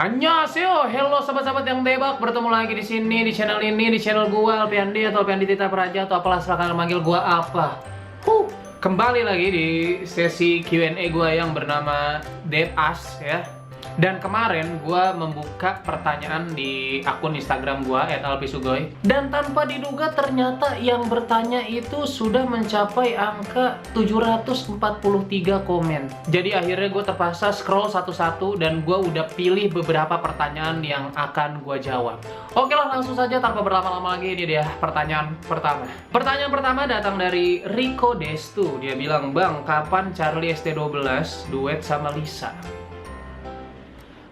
Annyeonghaseyo, hello sobat-sobat yang debak, bertemu lagi di sini di channel ini, di channel gua Alpiandi atau Alpiandi Tita Praja atau apalah serah kalian manggil gua apa. Kembali lagi di sesi Q&A gua yang bernama Dev Ask ya. Dan kemarin gua membuka pertanyaan di akun Instagram gua @alpisugoi dan tanpa diduga ternyata yang bertanya itu sudah mencapai angka 743 komen. Jadi akhirnya gue terpaksa scroll satu-satu dan gue udah pilih beberapa pertanyaan yang akan gue jawab. Oke lah, langsung saja tanpa berlama-lama lagi, ini dia pertanyaan pertama. Pertanyaan pertama datang dari Rico Destu. Dia bilang, "Bang, kapan Charlie ST12 duet sama Lisa?"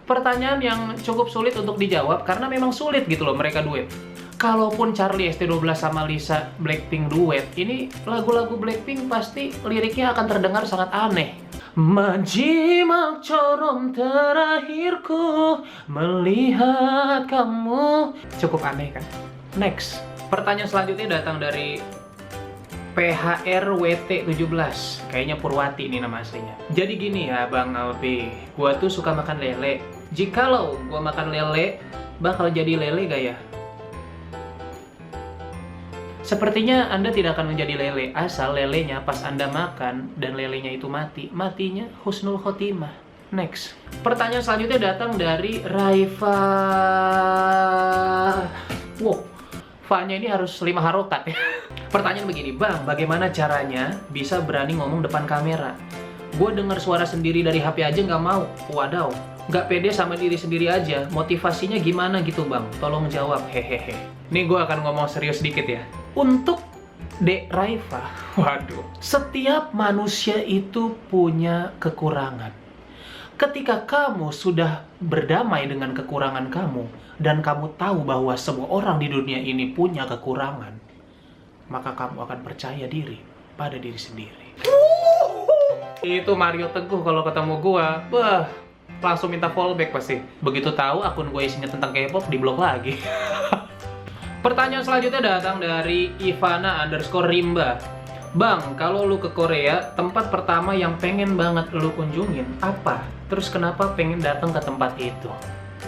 Pertanyaan yang cukup sulit untuk dijawab karena memang sulit gitu loh mereka duet. Kalaupun Charlie ST12 sama Lisa Blackpink duet, ini lagu-lagu Blackpink pasti liriknya akan terdengar sangat aneh. Menjimak corom terakhirku melihat kamu. Cukup aneh kan? Next. Pertanyaan selanjutnya datang dari PHRWT17. Kayaknya Purwati ini nama aslinya. Jadi gini ya Bang Alpi, gua tuh suka makan lele. Jikalau gua makan lele, bakal jadi lele gak ya? Sepertinya Anda tidak akan menjadi lele, asal lelenya pas Anda makan dan lelenya itu mati. Matinya husnul khotimah. Next. Pertanyaan selanjutnya datang dari Raifa. Wow, fa-nya ini harus 5 harokat ya. Pertanyaan begini, Bang, bagaimana caranya bisa berani ngomong depan kamera? Gue dengar suara sendiri dari HP aja nggak mau. Wadaw, nggak pede sama diri sendiri aja. Motivasinya gimana gitu, Bang? Tolong jawab, hehehe. Nih gue akan ngomong serius dikit ya. Untuk Dek Raifa, waduh, setiap manusia itu punya kekurangan. Ketika kamu sudah berdamai dengan kekurangan kamu, dan kamu tahu bahwa semua orang di dunia ini punya kekurangan, maka kamu akan percaya diri pada diri sendiri. Itu Mario Teguh kalau ketemu gua, wah, langsung minta fallback pasti. Begitu tahu akun gue isinya tentang K-pop, diblok lagi. Pertanyaan selanjutnya datang dari Ivana_Rimba. Bang, kalau lu ke Korea, tempat pertama yang pengen banget lu kunjungin apa? Terus kenapa pengen datang ke tempat itu?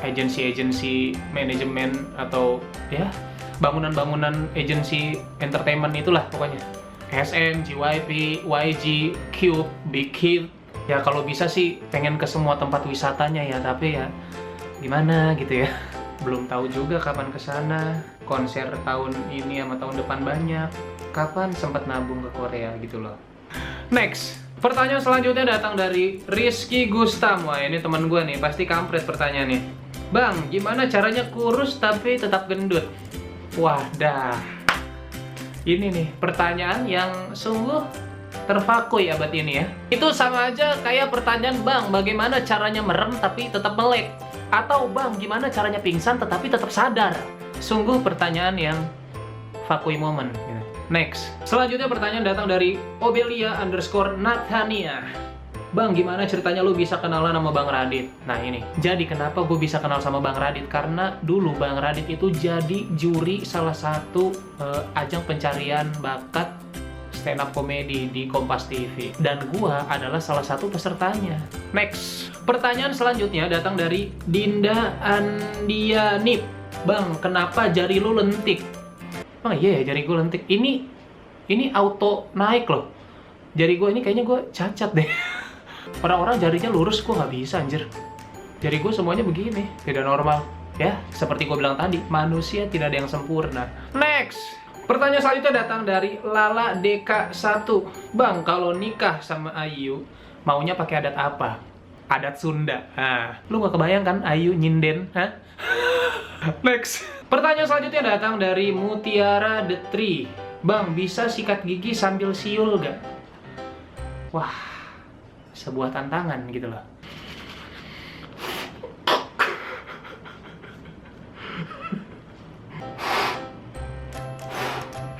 Agensi-agensi manajemen atau ya bangunan-bangunan agensi entertainment itulah pokoknya. SM, JYP, YG, Cube, Big Hit. Ya kalau bisa sih pengen ke semua tempat wisatanya ya, tapi ya gimana gitu ya. Belum tahu juga kapan kesana. Konser tahun ini sama tahun depan banyak. Kapan sempat nabung ke Korea gitu loh. Next. Pertanyaan selanjutnya datang dari Rizky Gustam. Wah, ini teman gue nih, pasti kampret pertanyaannya. Bang, gimana caranya kurus tapi tetap gendut? Wadah. Ini nih, pertanyaan yang sungguh terfakui abad ini ya. Itu sama aja kayak pertanyaan, Bang, bagaimana caranya merem tapi tetap melek? Atau, Bang, gimana caranya pingsan tetapi tetap sadar? Sungguh pertanyaan yang fakui moment. Next. Selanjutnya pertanyaan datang dari Obelia_Nathania. Bang, gimana ceritanya lu bisa kenalan sama Bang Radit? Nah ini, jadi kenapa gue bisa kenal sama Bang Radit? Karena dulu Bang Radit itu jadi juri salah satu ajang pencarian bakat stand up comedy di Kompas TV. Dan gue adalah salah satu pesertanya. Next. Pertanyaan selanjutnya datang dari Dinda Andianip. Bang, kenapa jari lu lentik? Bang, iya ya jari gue lentik. Ini auto naik loh. Jari gue ini kayaknya gue cacat deh. Orang-orang jarinya lurus, gue nggak bisa anjir. Jari gue semuanya begini, tidak normal. Ya, seperti gue bilang tadi, manusia tidak ada yang sempurna. Next. Pertanyaan selanjutnya datang dari Lala DK1. Bang, kalau nikah sama Ayu, maunya pakai adat apa? Adat Sunda. Nah, lu nggak kebayang kan Ayu nyinden? Hah? Next. Pertanyaan selanjutnya datang dari Mutiara The Tree. Bang, bisa sikat gigi sambil siul gak? Wah, sebuah tantangan gitu loh.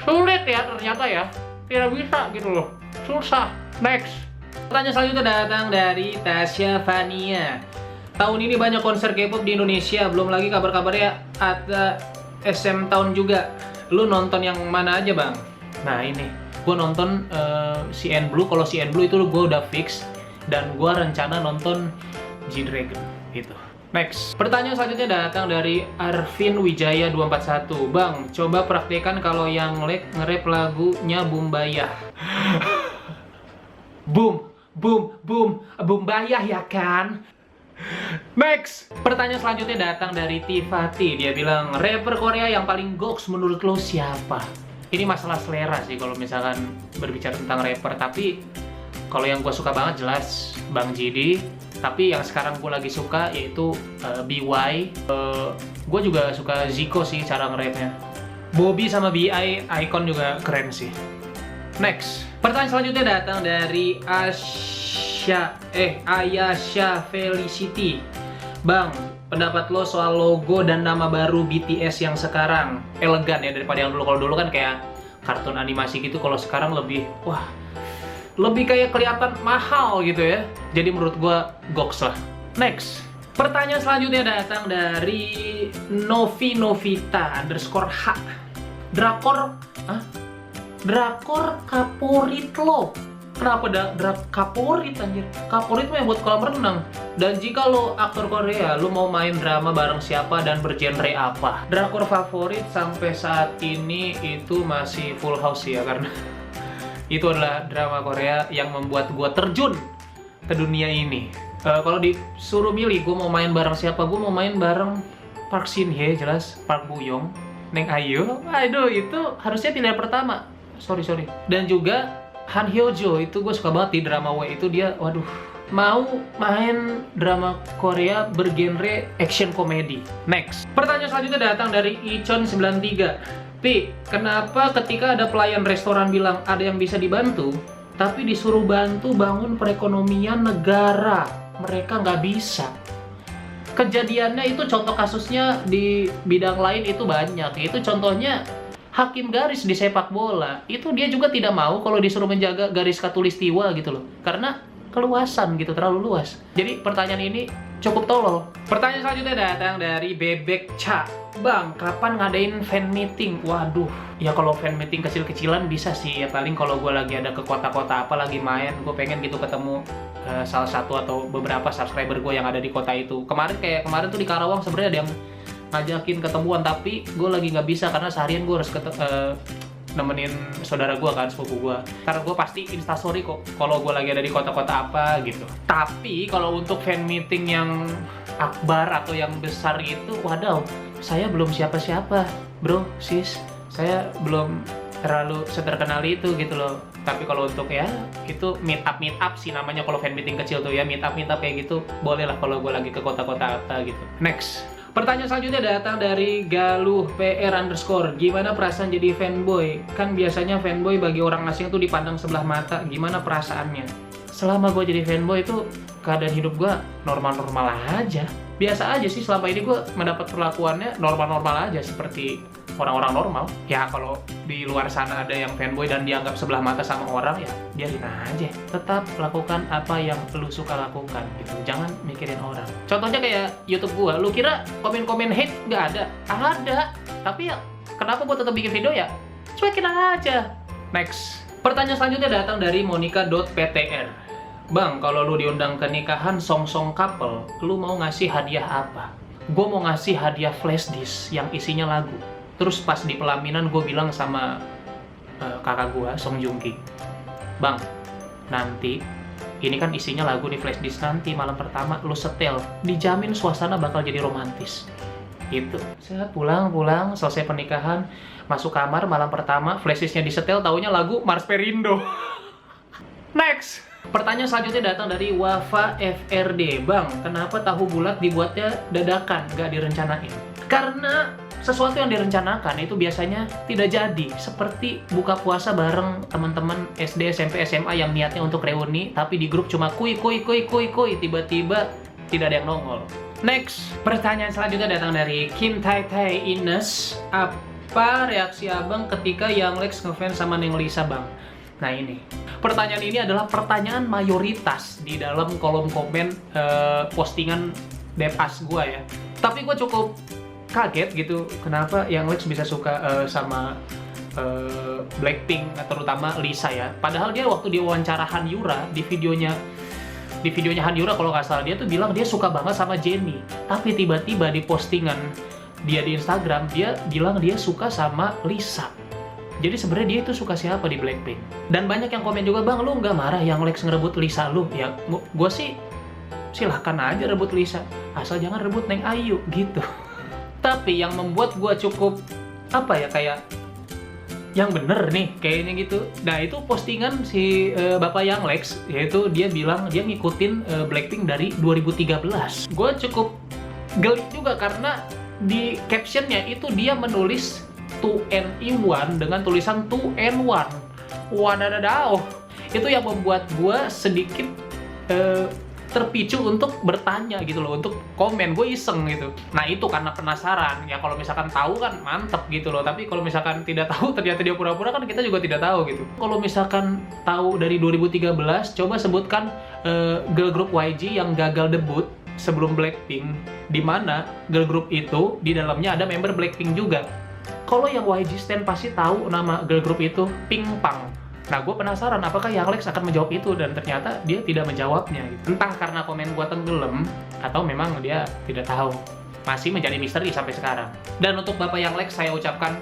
Sulit ya ternyata ya. Tidak bisa gitu loh. Susah. Next. Pertanyaan selanjutnya datang dari Tasya Fania. Tahun ini banyak konser K-pop di Indonesia. Belum lagi kabar-kabarnya ada SM Town juga. Lu nonton yang mana aja, Bang? Nah ini, gue nonton CN Blue. Kalau CN Blue itu gue udah fix. Dan gue rencana nonton G-Dragon gitu. Next. Pertanyaan selanjutnya datang dari Arvin Wijaya 241. Bang, coba praktekkan kalau yang nge-rap lagunya Bumbayah. Bumbayah ya kan? Next. Pertanyaan selanjutnya datang dari Tifati. Dia bilang, rapper Korea yang paling goks menurut lo siapa? Ini masalah selera sih kalau misalkan berbicara tentang rapper. Tapi kalau yang gue suka banget jelas Bang JD. Tapi yang sekarang gue lagi suka yaitu BY. Gue juga suka Zico sih cara nge-rapnya. Bobby sama BI Icon juga keren sih. Next. Pertanyaan selanjutnya datang dari Ayasha Felicity. Bang, pendapat lo soal logo dan nama baru BTS yang sekarang elegan ya daripada yang dulu. Kalau dulu kan kayak kartun animasi gitu, kalau sekarang lebih lebih kayak kelihatan mahal gitu ya. Jadi menurut gua goks lah. Next. Pertanyaan selanjutnya datang dari Novita_H. Drakor kaporit lo. Kenapa kaporit anjir? Kaporit mah yang buat kolam renang. Dan jika lo aktor Korea, lo mau main drama bareng siapa dan bergenre apa? Drakor favorit sampai saat ini itu masih Full House ya, karena itu adalah drama Korea yang membuat gua terjun ke dunia ini. Kalau disuruh milih, gua mau main bareng siapa? Gua mau main bareng Park Shin Hye, jelas. Park Bo Young, Neng Ayu. Aduh, itu harusnya pilihan pertama. Sorry. Dan juga Han Hyo Jo, itu gue suka banget di drama W itu. Dia, waduh, mau main drama Korea bergenre action komedi. Next. Pertanyaan selanjutnya datang dari Icon93. Pi, kenapa ketika ada pelayan restoran bilang ada yang bisa dibantu, tapi disuruh bantu bangun perekonomian negara, mereka nggak bisa? Kejadiannya itu contoh kasusnya di bidang lain itu banyak. Itu contohnya hakim garis di sepak bola, itu dia juga tidak mau kalau disuruh menjaga garis khatulistiwa gitu loh, karena keluasan gitu, terlalu luas. Jadi pertanyaan ini cukup tolol. Pertanyaan selanjutnya datang dari Bebek Ca. Bang, kapan ngadain fan meeting? Waduh, ya kalau fan meeting kecil-kecilan bisa sih ya, paling kalau gue lagi ada ke kota-kota apa lagi main, gue pengen gitu ketemu salah satu atau beberapa subscriber gue yang ada di kota itu. Kemarin tuh di Karawang sebenarnya ada yang ngajakin ketemuan, tapi gue lagi nggak bisa karena seharian gue harus nemenin saudara gue kan, sepupu gue. Karena gue pasti instastory kok kalau gue lagi ada di kota-kota apa gitu. Tapi kalau untuk fan meeting yang akbar atau yang besar itu, wadaw, saya belum siapa-siapa, bro, sis. Saya belum terlalu seterkenal itu gitu loh. Tapi kalau untuk ya itu meet up sih namanya kalau fan meeting kecil tuh ya, meet up kayak gitu boleh lah kalau gue lagi ke kota-kota apa gitu. Next. Pertanyaan selanjutnya datang dari Galuh PR_. Gimana perasaan jadi fanboy? Kan biasanya fanboy bagi orang asing tuh dipandang sebelah mata. Gimana perasaannya? Selama gue jadi fanboy itu keadaan hidup gue normal-normal aja. Biasa aja sih, selama ini gue mendapat perlakuannya normal-normal aja seperti orang-orang normal. Ya kalau di luar sana ada yang fanboy dan dianggap sebelah mata sama orang, ya biarin aja. Tetap lakukan apa yang lu suka lakukan gitu. Jangan mikirin orang. Contohnya kayak YouTube gua. Lu kira komen-komen hate nggak ada? Ada. Tapi ya kenapa gua tetap bikin video ya? Cuekin aja. Next. Pertanyaan selanjutnya datang dari Monica.ptr. Bang, kalau lu diundang ke nikahan song-song couple, lu mau ngasih hadiah apa? Gua mau ngasih hadiah flash disk yang isinya lagu. Terus pas di pelaminan gue bilang sama kakak gue, Song Joong Ki, Bang, nanti ini kan isinya lagu nih flash disk, nanti malam pertama lu setel, dijamin suasana bakal jadi romantis. Itu. Saya pulang, selesai pernikahan, masuk kamar malam pertama, flash disknya disetel, taunya lagu Mars Perindo. Next. Pertanyaan selanjutnya datang dari Wafa FRD. Bang, kenapa tahu bulat dibuatnya dadakan, nggak direncanain? Karena sesuatu yang direncanakan itu biasanya tidak jadi. Seperti buka puasa bareng teman-teman SD, SMP, SMA yang niatnya untuk reuni, tapi di grup cuma kuy, tiba-tiba tidak ada yang nongol. Next, pertanyaan selanjutnya datang dari Kim Tai Tai Ines. Apa reaksi abang ketika Yang Lex ngefans sama Neng Lisa, bang? Nah ini, pertanyaan ini adalah pertanyaan mayoritas di dalam kolom komen postingan Depas gue ya. Tapi gue cukup kaget gitu, kenapa Yang Lex bisa suka sama Blackpink, terutama Lisa ya. Padahal dia waktu diwawancara Han Yura di videonya Di videonya Hanura kalau nggak salah, dia tuh bilang dia suka banget sama Jennie. Tapi tiba-tiba di postingan dia di Instagram, dia bilang dia suka sama Lisa. Jadi sebenarnya dia itu suka siapa di Blackpink. Dan banyak yang komen juga, "Bang, lu nggak marah yang Lex ngerebut Lisa lu?" Ya, gue sih silahkan aja rebut Lisa, asal jangan rebut Neng Ayu gitu. Tapi yang membuat gue cukup kayak yang bener nih kayaknya gitu. Nah, itu postingan si Bapak Yang Lex, yaitu dia bilang dia ngikutin Blackpink dari 2013. Gue cukup geli juga karena di captionnya itu dia menulis 2NE1 dengan tulisan 2N1. Wadadadaw. Itu yang membuat gue sedikit terpicu untuk bertanya gitu loh, untuk komen. Gue iseng gitu. Nah, itu karena penasaran. Ya kalau misalkan tahu kan mantep gitu loh. Tapi kalau misalkan tidak tahu, ternyata dia pura-pura, kan kita juga tidak tahu gitu. Kalau misalkan tahu dari 2013, coba sebutkan girl group YG yang gagal debut sebelum Blackpink, di mana girl group itu di dalamnya ada member Blackpink juga. Kalau yang YG Stan pasti tahu nama girl group itu, Pinkfong. Nah, gue penasaran apakah Yang Lex akan menjawab itu, dan ternyata dia tidak menjawabnya gitu. Entah karena komen gue tenggelam atau memang dia tidak tahu. Masih menjadi misteri sampai sekarang. Dan untuk Bapak Yang Lex saya ucapkan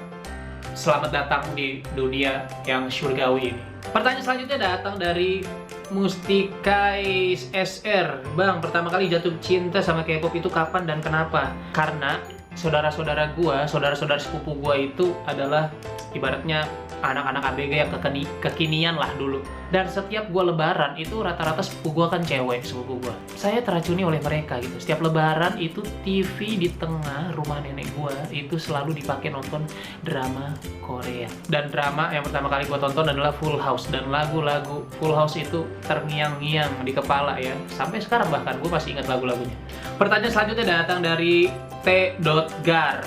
selamat datang di dunia yang surgawi ini. Pertanyaan selanjutnya datang dari Mustikais SR. Bang, pertama kali jatuh cinta sama K-pop itu kapan dan kenapa? Karena saudara-saudara gua, saudara-saudara sepupu gua itu adalah ibaratnya anak-anak ABG yang kekinian lah dulu. Dan setiap gua lebaran itu rata-rata sepupu gua kan cewek, sepupu gua. Saya teracuni oleh mereka gitu. Setiap lebaran itu TV di tengah rumah nenek gua itu selalu dipakai nonton drama Korea. Dan drama yang pertama kali gua tonton adalah Full House, dan lagu-lagu Full House itu terngiang-ngiang di kepala ya. Sampai sekarang bahkan gua masih ingat lagu-lagunya. Pertanyaan selanjutnya datang dari T.Gar.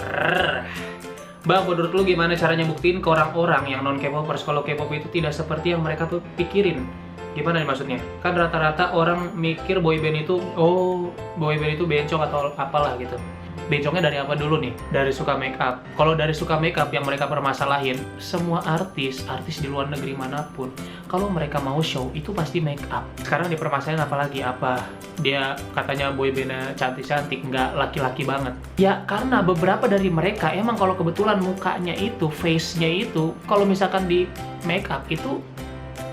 Bang, menurut lu gimana caranya buktiin ke orang-orang yang non K-popers kalau K-pop itu tidak seperti yang mereka tuh pikirin? Gimana nih maksudnya? Kan rata-rata orang mikir boyband itu, boyband itu bencong atau apalah gitu. Bencongnya dari apa dulu nih? Dari suka make up. Kalau dari suka make up yang mereka permasalahin, semua artis di luar negeri manapun, kalau mereka mau show itu pasti make up. Sekarang dipermasalahin apalagi apa? Dia katanya boybandnya cantik-cantik, nggak laki-laki banget. Ya karena beberapa dari mereka emang kalau kebetulan mukanya itu, face-nya itu, kalau misalkan di make up itu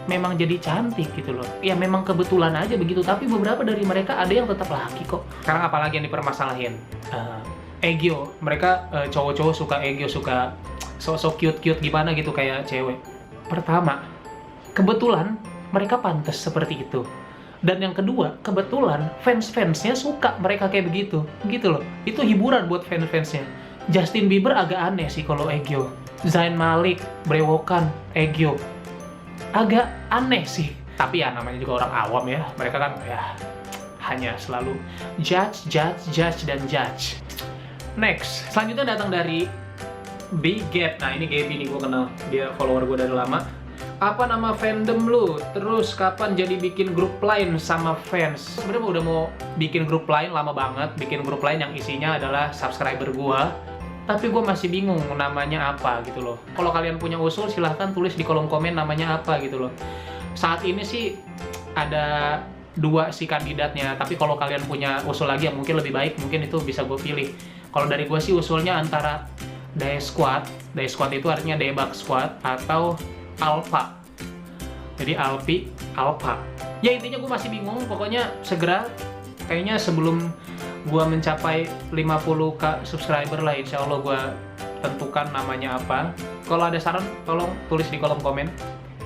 memang jadi cantik gitu loh. Ya memang kebetulan aja begitu, tapi beberapa dari mereka ada yang tetap laki kok. Sekarang apalagi yang dipermasalahin? Egyo. Mereka cowok-cowok suka egyo, suka sok-sok cute-cute gimana gitu kayak cewek. Pertama, kebetulan mereka pantas seperti itu. Dan yang kedua, kebetulan fans-fansnya suka mereka kayak begitu. Gitu loh. Itu hiburan buat fans-fansnya. Justin Bieber agak aneh sih kalau egyo. Zayn Malik, brewokan, egyo. Agak aneh sih. Tapi ya namanya juga orang awam ya. Mereka kan ya hanya selalu judge, dan judge. Next, selanjutnya datang dari Big Gap. Nah, ini Gaby nih, gue kenal. Dia follower gue dari lama. Apa nama fandom lu? Terus kapan jadi bikin grup lain sama fans? Sebenarnya udah mau bikin grup lain lama banget. Bikin grup lain yang isinya adalah subscriber gue. Tapi gue masih bingung namanya apa gitu loh. Kalau kalian punya usul, silahkan tulis di kolom komen namanya apa gitu loh. Saat ini sih ada 2 sih kandidatnya. Tapi kalau kalian punya usul lagi yang mungkin lebih baik, mungkin itu bisa gue pilih. Kalau dari gue sih usulnya antara Dae Squad. Dae Squad itu artinya Daebak Squad atau Alpha. Jadi Alpi, Alpha. Ya intinya gue masih bingung. Pokoknya segera, kayaknya sebelum gue mencapai 50k subscriber lah, insya Allah gue tentukan namanya apa. Kalau ada saran, tolong tulis di kolom komen.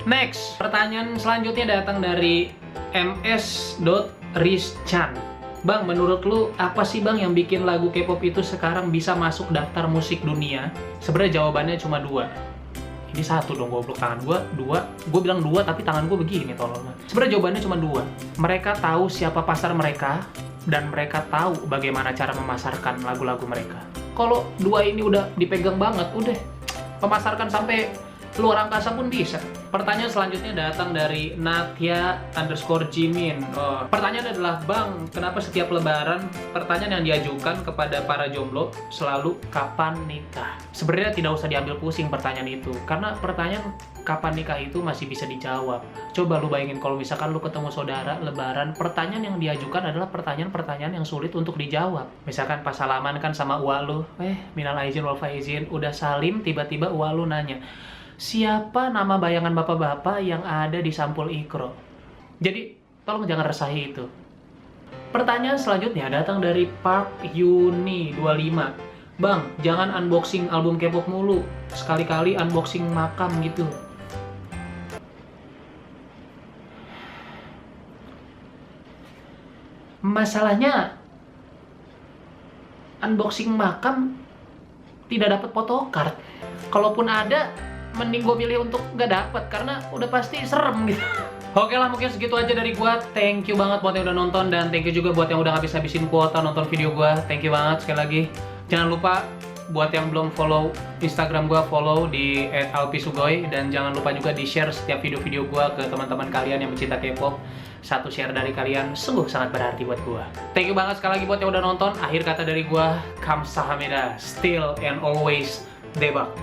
Next, pertanyaan selanjutnya datang dari ms.rischan. Bang, menurut lu apa sih bang yang bikin lagu K-pop itu sekarang bisa masuk daftar musik dunia? Sebenarnya jawabannya cuma 2. Ini 1 dong, goblok, tangan gue 2. Gue bilang 2 tapi tangan gue begini tolong. Sebenarnya jawabannya cuma 2. Mereka tahu siapa pasar mereka dan mereka tahu bagaimana cara memasarkan lagu-lagu mereka. Kalau 2 ini udah dipegang banget, udah memasarkan sampai luar angkasa pun bisa. Pertanyaan selanjutnya datang dari Natya_Jimin. Pertanyaan adalah, Bang, kenapa setiap lebaran pertanyaan yang diajukan kepada para jomblo selalu kapan nikah? Sebenarnya tidak usah diambil pusing pertanyaan itu, karena pertanyaan kapan nikah itu masih bisa dijawab. Coba lu bayangin kalau misalkan lu ketemu saudara lebaran, pertanyaan yang diajukan adalah pertanyaan-pertanyaan yang sulit untuk dijawab. Misalkan pas salaman kan sama uak lu, minal aizin wal faizin, udah salim, tiba-tiba uak lu nanya, siapa nama bayangan bapak-bapak yang ada di sampul ikro? Jadi, tolong jangan resahi itu. Pertanyaan selanjutnya datang dari Park Yuni 25. Bang, jangan unboxing album K-pop mulu. Sekali-kali unboxing makam gitu. Masalahnya, unboxing makam tidak dapat photocard. Kalaupun ada, mending gue pilih untuk nggak dapet karena udah pasti serem gitu. Oke lah, mungkin segitu aja dari gua. Thank you banget buat yang udah nonton, dan thank you juga buat yang udah habis-habisin kuota nonton video gua. Thank you banget sekali lagi. Jangan lupa buat yang belum follow Instagram gua, follow di @alpisugoi, dan jangan lupa juga di-share setiap video-video gua ke teman-teman kalian yang mencinta K-pop. Satu share dari kalian sungguh sangat berarti buat gua. Thank you banget sekali lagi buat yang udah nonton. Akhir kata dari gua, kamsahamnida, still and always debak.